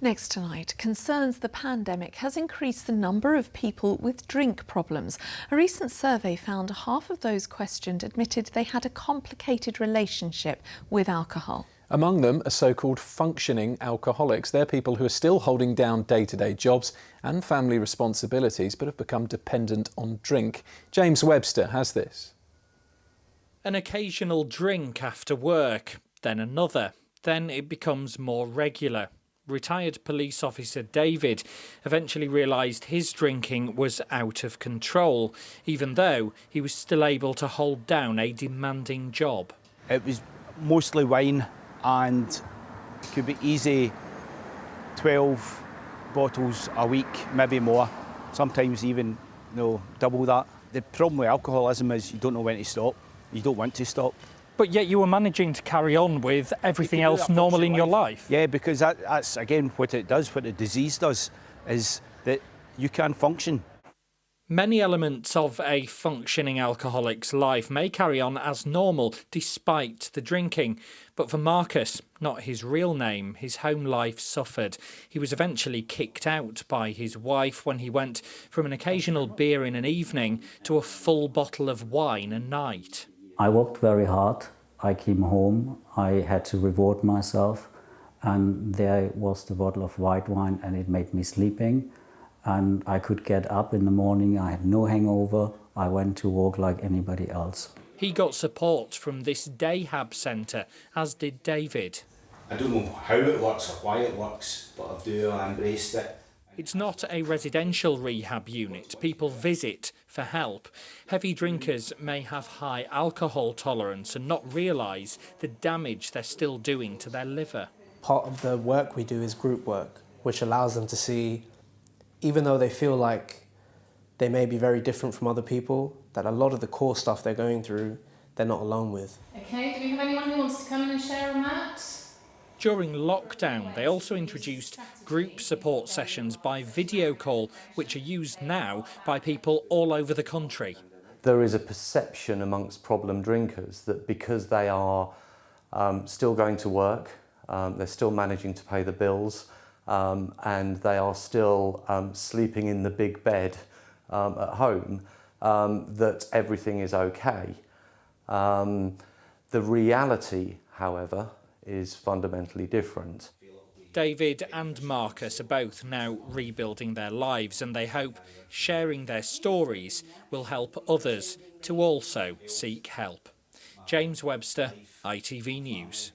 Next tonight, concerns the pandemic has increased the number of people with drink problems. A recent survey found half of those questioned admitted they had a complicated relationship with alcohol. Among them are so-called functioning alcoholics. They're people who are still holding down day-to-day jobs and family responsibilities but have become dependent on drink. James Webster has this. An occasional drink after work, then another. Then it becomes more regular. Retired police officer David eventually realised his drinking was out of control, even though he was still able to hold down a demanding job. It was mostly wine, and it could be easy 12 bottles a week, maybe more, sometimes even double that. The problem with alcoholism is you don't know when to stop, you don't want to stop. But yet you were managing to carry on with everything else normal in your life. Yeah, because that's again what it does, what the disease does, is that you can function. Many elements of a functioning alcoholic's life may carry on as normal despite the drinking. But for Marcus, not his real name, his home life suffered. He was eventually kicked out by his wife when he went from an occasional beer in an evening to a full bottle of wine a night. I worked very hard. I came home, I had to reward myself, and there was the bottle of white wine, and it made me sleeping. And I could get up in the morning, I had no hangover, I went to work like anybody else. He got support from this Rehab centre, as did David. I don't know how it works or why it works, but I embraced it. It's not a residential rehab unit. People visit for help. Heavy drinkers may have high alcohol tolerance and not realise the damage they're still doing to their liver. Part of the work we do is group work, which allows them to see, even though they feel like they may be very different from other people, that a lot of the core stuff they're going through, they're not alone with. Okay, do we have anyone who wants to come in and share a mat? During lockdown, they also introduced group support sessions by video call, which are used now by people all over the country. There is a perception amongst problem drinkers that because they are still going to work, they're still managing to pay the bills, and they are still sleeping in the big bed at home, that everything is okay. The reality, however, is fundamentally different. David and Marcus are both now rebuilding their lives, and they hope sharing their stories will help others to also seek help. James Webster, ITV News.